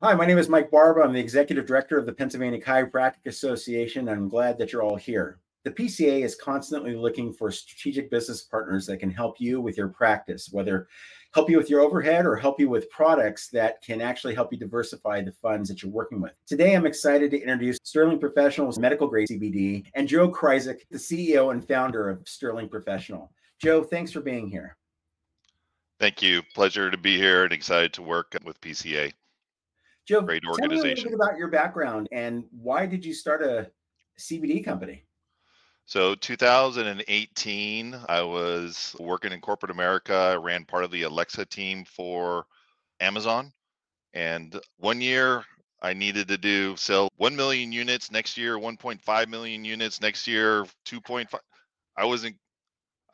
Hi, my name is Mike Barba. I'm the Executive Director of the Pennsylvania Chiropractic Association, and I'm glad that you're all here. The PCA is constantly looking for strategic business partners that can help you with your practice, whether help you with your overhead or help you with products that can actually help you diversify the funds that you're working with. Today, I'm excited to introduce Stirling Professional's medical grade CBD and Joe Kryzik, the CEO and founder of Stirling Professional. Joe, thanks for being here. Thank you. Pleasure to be here and excited to work with PCA. Joe, Great tell me a little bit organization. about your background and why did you start a CBD company? So 2018, I was working in corporate America. I ran part of the Alexa team for Amazon. And one year I needed to sell 1 million units, next year 1.5 million units, next year 2.5. I wasn't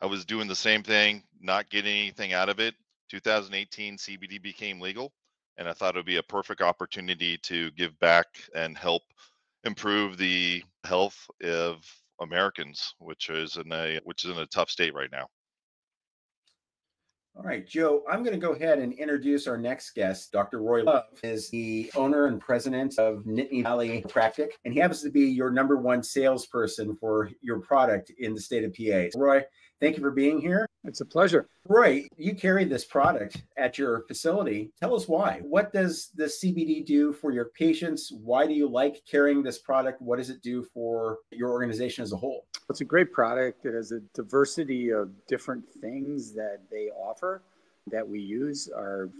I was doing the same thing, not getting anything out of it. 2018 CBD became legal, and I thought it would be a perfect opportunity to give back and help improve the health of Americans, which is in a tough state right now. All right, Joe, I'm going to go ahead and introduce our next guest. Dr. Roy Love is the owner and president of Nittany Valley Chiropractic, and he happens to be your number one salesperson for your product in the state of PA. So, Roy, thank you for being here. It's a pleasure. Roy, you carry this product at your facility. Tell us why. What does the CBD do for your patients? Why do you like carrying this product? What does it do for your organization as a whole? It's a great product. It has a diversity of different things that they offer that we use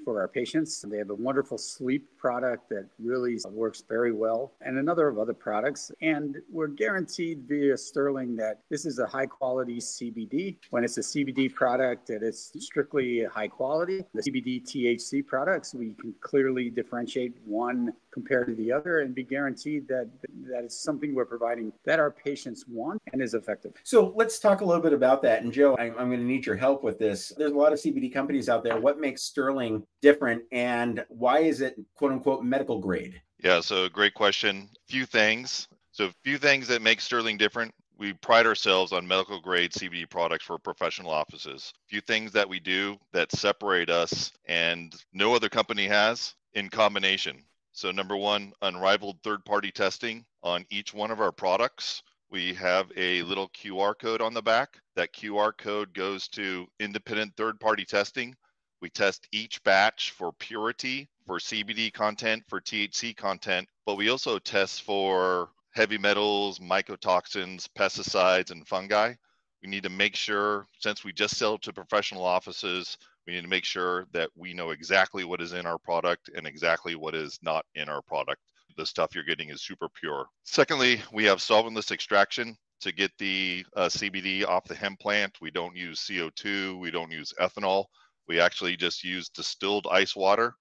for our patients. They have a wonderful sleep product that really works very well, and a number of other products. And we're guaranteed via Stirling that this is a high quality CBD. When it's a CBD product, that it's strictly high quality. The CBD THC products, we can clearly differentiate one compared to the other and be guaranteed that it's something we're providing that our patients want and is effective. So let's talk a little bit about that. And Joe, I'm going to need your help with this. There's a lot of CBD companies out there. What makes Stirling different and why is it quote unquote medical grade? Yeah, so great question. Few things. So few things that make Sterling different. We pride ourselves on medical grade CBD products for professional offices. Few things that we do that separate us and no other company has in combination. So number one, unrivaled third-party testing on each one of our products. We have a little QR code on the back. That QR code goes to independent third-party testing. We test each batch for purity, for CBD content, for THC content, but we also test for heavy metals, mycotoxins, pesticides, and fungi. We need to make sure, since we just sell to professional offices, we need to make sure that we know exactly what is in our product and exactly what is not in our product. The stuff you're getting is super pure. Secondly, we have solventless extraction to get the CBD off the hemp plant. We don't use CO2, we don't use ethanol. We actually just use distilled ice water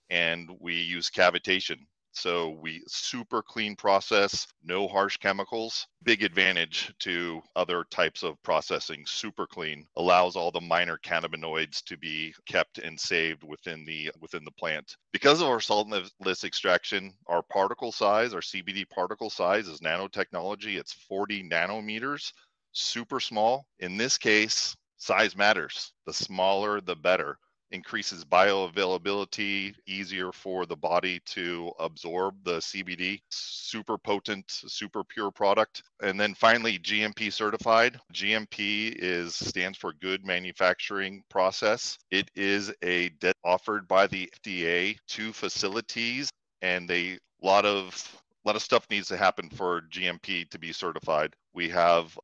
and we use cavitation. So we super clean process, no harsh chemicals. Big advantage to other types of processing. Super clean, allows all the minor cannabinoids to be kept and saved within the plant. Because of our solventless extraction, our particle size, our CBD particle size is nanotechnology. It's 40 nanometers, super small. In this case, size matters. The smaller, the better. Increases bioavailability, easier for the body to absorb the CBD. Super potent, super pure product. And then finally, GMP certified. GMP stands for Good Manufacturing Process. It is offered by the FDA to facilities, and a lot of stuff needs to happen for GMP to be certified. We have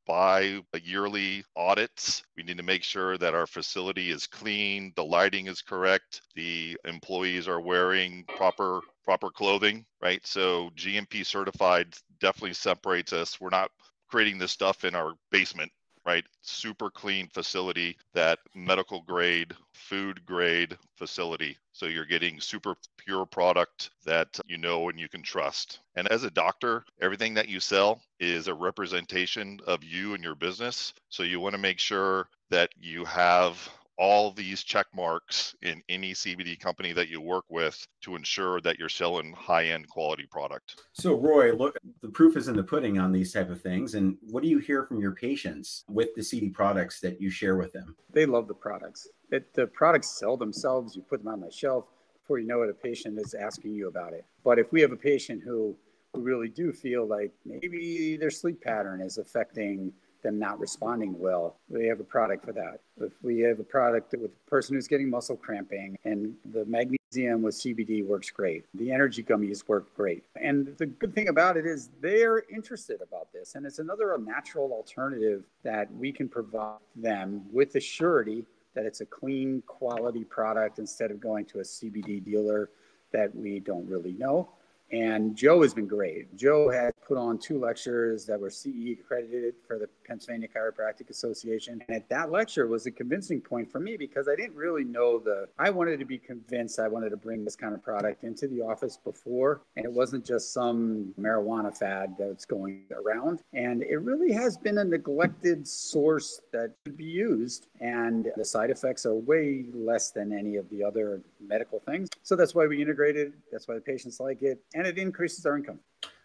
yearly audits. We need to make sure that our facility is clean, the lighting is correct, the employees are wearing proper clothing, right? So GMP certified definitely separates us. We're not creating this stuff in our basement, right? Super clean facility, that medical grade, food grade facility. So you're getting super pure product that you know and you can trust. And as a doctor, everything that you sell is a representation of you and your business. So you want to make sure that you have all these check marks in any CBD company that you work with to ensure that you're selling high-end quality product. So Roy, look, the proof is in the pudding on these type of things. And what do you hear from your patients with the CBD products that you share with them? They love the products. The products sell themselves. You put them on the shelf. before you know it, a patient is asking you about it. But if we have a patient who really do feel like maybe their sleep pattern is affecting them not responding well, we have a product for that. If we have a product with a person who's getting muscle cramping, and the magnesium with CBD works great, the energy gummies work great. And the good thing about it is they're interested about this. And it's another natural alternative that we can provide them with the surety that it's a clean, quality product instead of going to a CBD dealer that we don't really know. And Joe has been great. Joe had put on 2 lectures that were CE accredited for the Pennsylvania Chiropractic Association. And at that lecture was a convincing point for me, because I didn't really know I wanted to be convinced I wanted to bring this kind of product into the office before. And it wasn't just some marijuana fad that's going around. And it really has been a neglected source that should be used. And the side effects are way less than any of the other medical things. So that's why we integrated. That's why the patients like it. And it increases our income.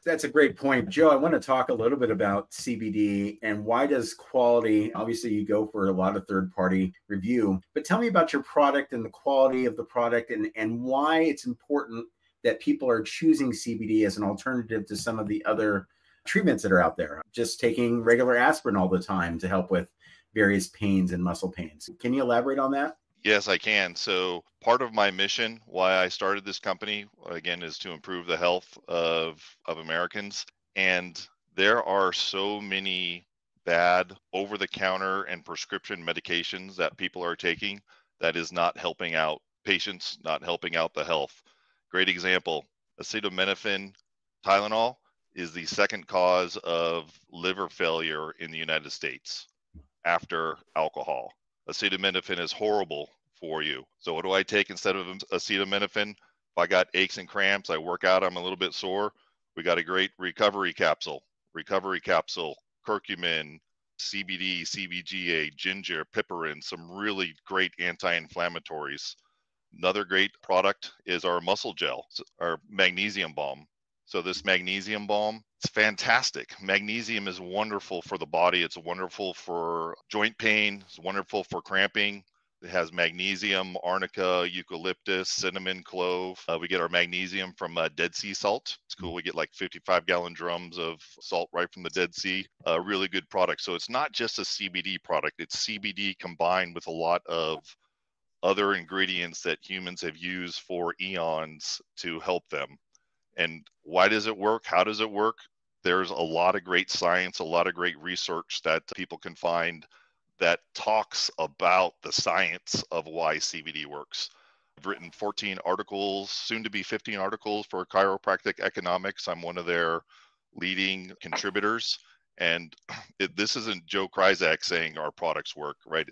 That's a great point. Joe, I want to talk a little bit about CBD and why does quality, obviously you go for a lot of third-party review, but tell me about your product and the quality of the product and why it's important that people are choosing CBD as an alternative to some of the other treatments that are out there. Just taking regular aspirin all the time to help with various pains and muscle pains. Can you elaborate on that? Yes, I can. So part of my mission, why I started this company, again, is to improve the health of Americans. And there are so many bad over-the-counter and prescription medications that people are taking that is not helping out patients, not helping out the health. Great example, acetaminophen, Tylenol is the second cause of liver failure in the United States after alcohol. Acetaminophen is horrible for you. So what do I take instead of acetaminophen? If I got aches and cramps, I work out, I'm a little bit sore, we got a great recovery capsule, curcumin, CBD, CBGA, ginger, piperine, some really great anti-inflammatories. Another great product is our muscle gel, our magnesium balm. So this magnesium balm, it's fantastic. Magnesium is wonderful for the body. It's wonderful for joint pain. It's wonderful for cramping. It has magnesium, arnica, eucalyptus, cinnamon, clove. We get our magnesium from Dead Sea salt. It's cool. We get like 55-gallon drums of salt right from the Dead Sea. A really good product. So it's not just a CBD product. It's CBD combined with a lot of other ingredients that humans have used for eons to help them. And why does it work? How does it work? There's a lot of great science, a lot of great research that people can find that talks about the science of why CBD works. I've written 14 articles, soon to be 15 articles for Chiropractic Economics. I'm one of their leading contributors. And this isn't Joe Kryzak saying our products work, right?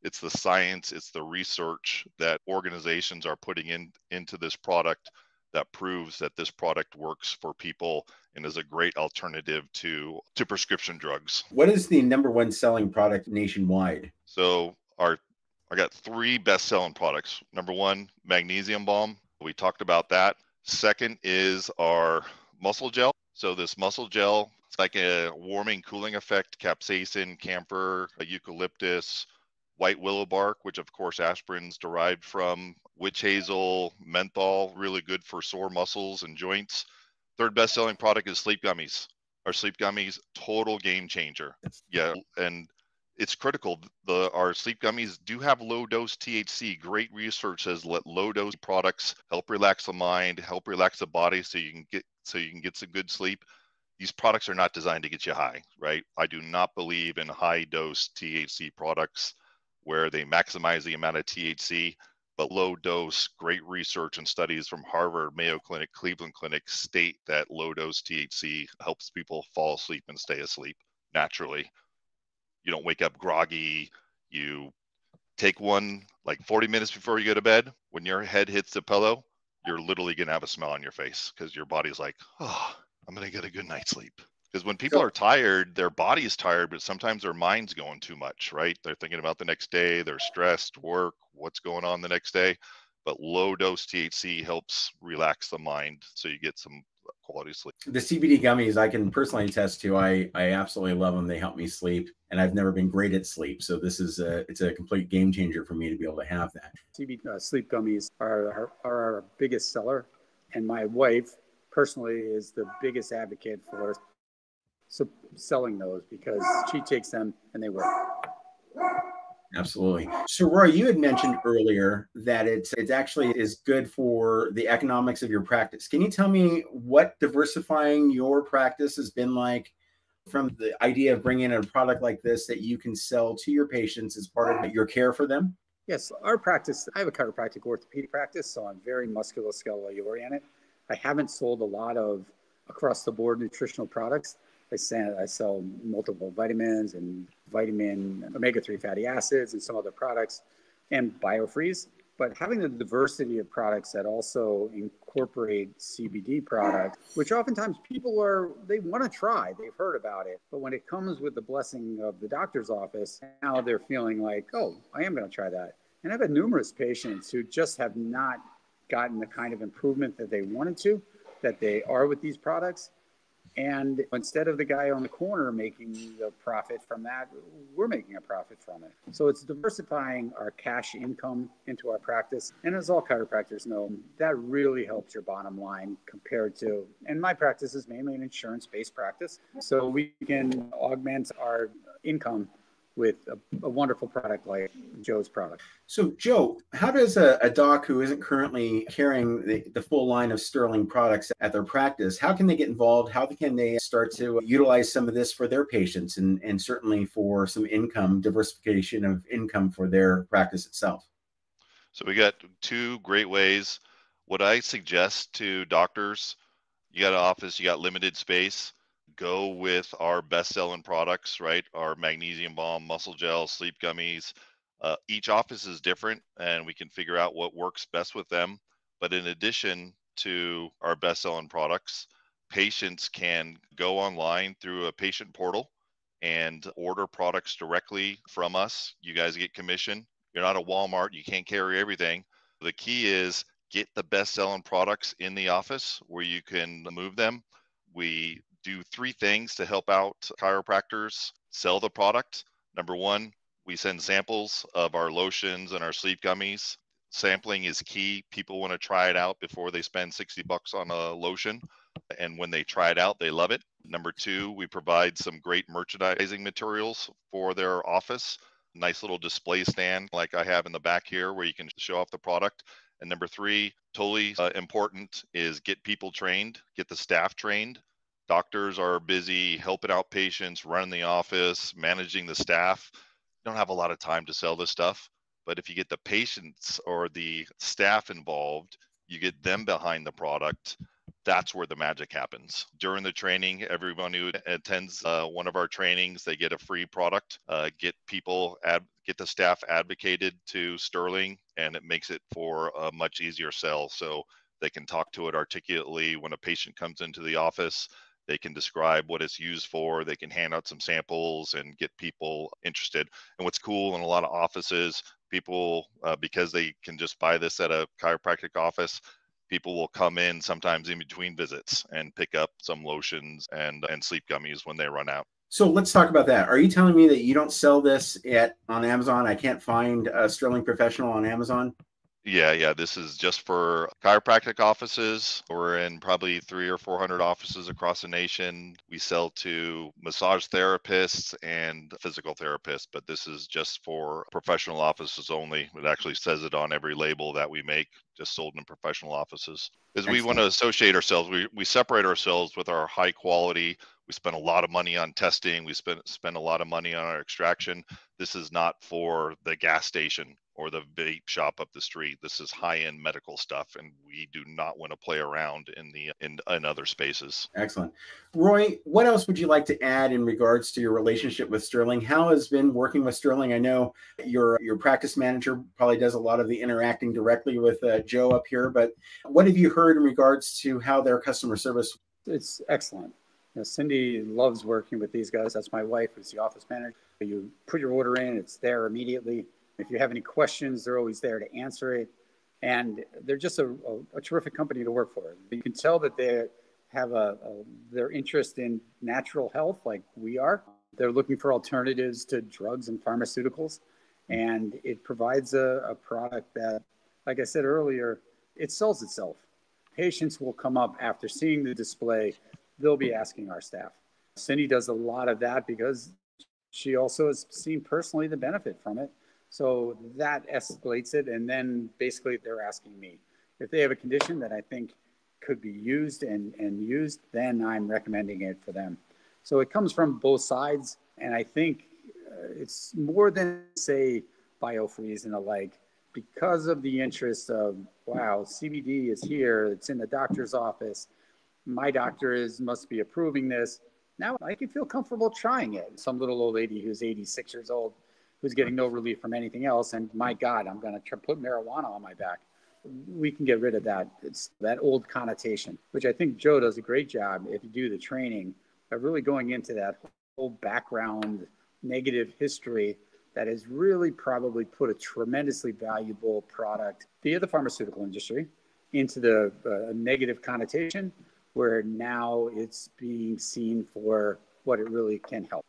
It's the science, it's the research that organizations are putting into this product that proves that this product works for people and is a great alternative to prescription drugs. What is the #1 selling product nationwide? So I got 3 best-selling products. #1, magnesium balm. We talked about that. Second is our muscle gel. So this muscle gel, it's like a warming, cooling effect, capsaicin, camphor, eucalyptus, white willow bark, which of course aspirin's derived from, witch hazel, menthol, really good for sore muscles and joints. Third best-selling product is sleep gummies. Our sleep gummies, total game changer. Yeah, and it's critical. Our sleep gummies do have low-dose THC. Great research says let low-dose products help relax the mind, help relax the body, so you can get some good sleep. These products are not designed to get you high, right? I do not believe in high-dose THC products where they maximize the amount of THC, but low dose, great research and studies from Harvard, Mayo Clinic, Cleveland Clinic state that low dose THC helps people fall asleep and stay asleep naturally. You don't wake up groggy. You take one like 40 minutes before you go to bed. When your head hits the pillow, you're literally going to have a smile on your face because your body's like, oh, I'm going to get a good night's sleep. Because when people are tired, their body is tired, but sometimes their mind's going too much, right? They're thinking about the next day, they're stressed, work, what's going on the next day. But low dose THC helps relax the mind so you get some quality sleep. The CBD gummies, I can personally attest to. I absolutely love them. They help me sleep, and I've never been great at sleep. So this is it's a complete game changer for me to be able to have that. CBD sleep gummies are our biggest seller, and my wife personally is the biggest advocate for selling those because she takes them and they work. Absolutely. So Roy, you had mentioned earlier that it's actually is good for the economics of your practice. Can you tell me what diversifying your practice has been like from the idea of bringing in a product like this that you can sell to your patients as part of your care for them? Yes, our practice, I have a chiropractic orthopedic practice, so I'm very musculoskeletal oriented. I haven't sold a lot of across the board nutritional products. I sell multiple vitamins and vitamin omega-3 fatty acids and some other products and biofreeze. But having the diversity of products that also incorporate CBD products, which oftentimes they want to try, they've heard about it. But when it comes with the blessing of the doctor's office, now they're feeling like, oh, I am going to try that. And I've had numerous patients who just have not gotten the kind of improvement that they wanted to, that they are with these products. And instead of the guy on the corner making the profit from that, we're making a profit from it. So it's diversifying our cash income into our practice. And as all chiropractors know, that really helps your bottom line compared to, and my practice is mainly an insurance-based practice. So we can augment our income with a wonderful product like Joe's product. So Joe, how does a doc who isn't currently carrying the full line of Stirling products at their practice, how can they get involved? How can they start to utilize some of this for their patients and certainly for some diversification of income for their practice itself? So we got two great ways. What I suggest to doctors, you got an office, you got limited space, go with our best-selling products, right? Our magnesium balm, muscle gel, sleep gummies. Each office is different, and we can figure out what works best with them. But in addition to our best-selling products, patients can go online through a patient portal and order products directly from us. You guys get commission. You're not a Walmart. You can't carry everything. The key is get the best-selling products in the office where you can move them. We do three things to help out chiropractors sell the product. Number one, we send samples of our lotions and our sleep gummies. Sampling is key. People want to try it out before they spend $60 on a lotion. And when they try it out, they love it. Number two, we provide some great merchandising materials for their office. Nice little display stand like I have in the back here where you can show off the product. And number three, totally important, is get people trained, get the staff trained. Doctors are busy helping out patients, running the office, managing the staff. You don't have a lot of time to sell this stuff. But if you get the patients or the staff involved, you get them behind the product, that's where the magic happens. During the training, everyone who attends one of our trainings, they get a free product. Get the staff advocated to Stirling, and it makes it for a much easier sell. So they can talk to it articulately when a patient comes into the office. They can describe what it's used for. They can hand out some samples and get people interested. And what's cool in a lot of offices, people, because they can just buy this at a chiropractic office, people will come in sometimes in between visits and pick up some lotions and sleep gummies when they run out. So let's talk about that. Are you telling me that you don't sell this on Amazon? I can't find a Stirling Professional on Amazon? Yeah. This is just for chiropractic offices. We're in probably 300 or 400 offices across the nation. We sell to massage therapists and physical therapists, but this is just for professional offices only. It actually says it on every label that we make, just sold in professional offices. Because we want to associate ourselves. We separate ourselves with our high quality. We spend a lot of money on testing. We spend a lot of money on our extraction. This is not for the gas station or the vape shop up the street. This is high-end medical stuff, and we do not want to play around in other spaces. Excellent. Roy, what else would you like to add in regards to your relationship with Stirling? How has been working with Stirling? I know your practice manager probably does a lot of the interacting directly with Joe up here, but what have you heard in regards to how their customer service? It's excellent. Cindy loves working with these guys. That's my wife, who's the office manager. You put your order in, it's there immediately. If you have any questions, they're always there to answer it. And they're just a terrific company to work for. You can tell that have their interest in natural health like we are. They're looking for alternatives to drugs and pharmaceuticals. And it provides a product that, like I said earlier, it sells itself. Patients will come up after seeing the display. They'll be asking our staff. Cindy does a lot of that because she also has seen personally the benefit from it. So that escalates it. And then basically they're asking me. If they have a condition that I think could be used and used, then I'm recommending it for them. So it comes from both sides. And I think it's more than, say, biofreeze and the like, because of the interest of, wow, CBD is here, it's in the doctor's office, my doctor must be approving this. Now I can feel comfortable trying it. Some little old lady who's 86 years old, who's getting no relief from anything else, and my God, I'm going to put marijuana on my back. We can get rid of that. It's that old connotation, which I think Joe does a great job, if you do the training, of really going into that whole background negative history that has really probably put a tremendously valuable product via the pharmaceutical industry into the negative connotation, where now it's being seen for what it really can help.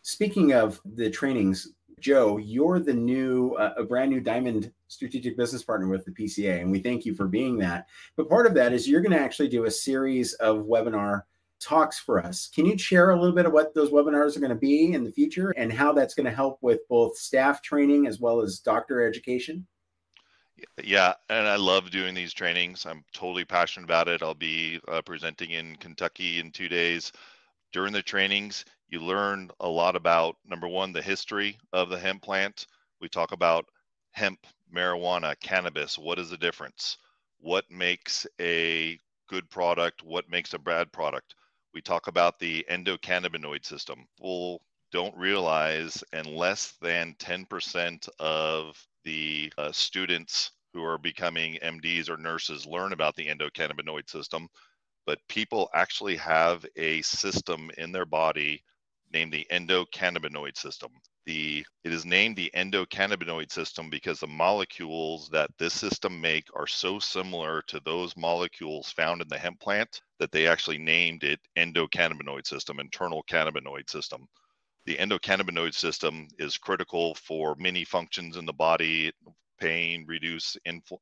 Speaking of the trainings, Joe, you're the new, a brand new Diamond strategic business partner with the PCA, and we thank you for being that. But part of that is you're going to actually do a series of webinar talks for us. Can you share a little bit of what those webinars are going to be in the future and how that's going to help with both staff training as well as doctor education? Yeah, and I love doing these trainings. I'm totally passionate about it. I'll be presenting in Kentucky in 2 days. During the trainings, you learn a lot about, number one, the history of the hemp plant. We talk about hemp, marijuana, cannabis. What is the difference? What makes a good product? What makes a bad product? We talk about the endocannabinoid system. People don't realize, and less than 10% of the students who are becoming MDs or nurses learn about the endocannabinoid system, but people actually have a system in their body named the endocannabinoid system. It is named the endocannabinoid system because the molecules that this system make are so similar to those molecules found in the hemp plant that they actually named it endocannabinoid system, internal cannabinoid system. The endocannabinoid system is critical for many functions in the body: pain, reduce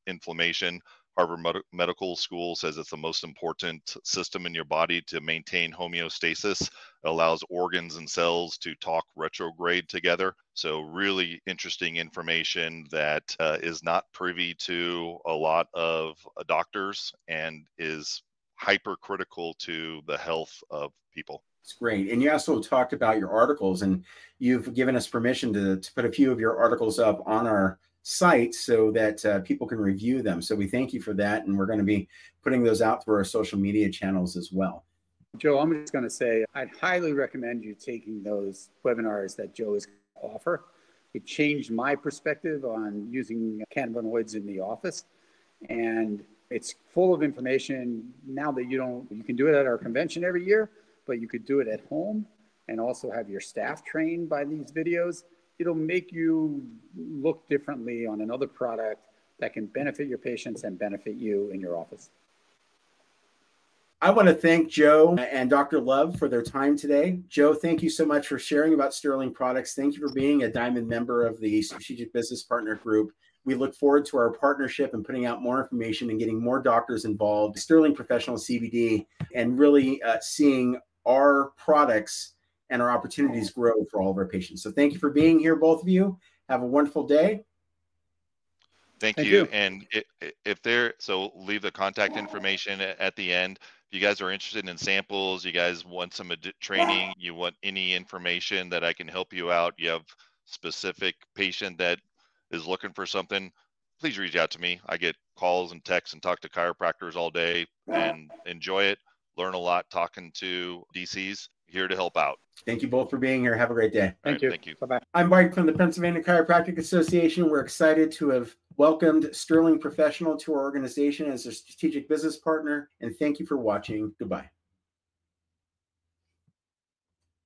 inflammation. Harvard Medical School says it's the most important system in your body to maintain homeostasis. It allows organs and cells to talk retrograde together. So really interesting information that is not privy to a lot of doctors and is hypercritical to the health of people. It's great. And you also talked about your articles, and you've given us permission to put a few of your articles up on our site so that people can review them. So we thank you for that. And we're going to be putting those out through our social media channels as well. Joe, I'm just going to say, I'd highly recommend you taking those webinars that Joe is going to offer. It changed my perspective on using cannabinoids in the office. And it's full of information now that you can do it at our convention every year, but you could do it at home and also have your staff trained by these videos. It'll make you look differently on another product that can benefit your patients and benefit you in your office. I want to thank Joe and Dr. Love for their time today. Joe, thank you so much for sharing about Stirling products. Thank you for being a Diamond member of the Strategic Business Partner Group. We look forward to our partnership and putting out more information and getting more doctors involved, Stirling Professional CBD, and really seeing our products and our opportunities grow for all of our patients. So thank you for being here, both of you. Have a wonderful day. Thank you. And so leave the contact information at the end. If you guys are interested in samples, you guys want some training, you want any information that I can help you out, you have specific patient that is looking for something, please reach out to me. I get calls and texts and talk to chiropractors all day and enjoy it. Learn a lot talking to DCs. Here to help out. Thank you both for being here. Have a great day. Thank you. Thank you. Bye-bye. I'm Mike from the Pennsylvania Chiropractic Association. We're excited to have welcomed Stirling Professional to our organization as a strategic business partner. And thank you for watching. Goodbye.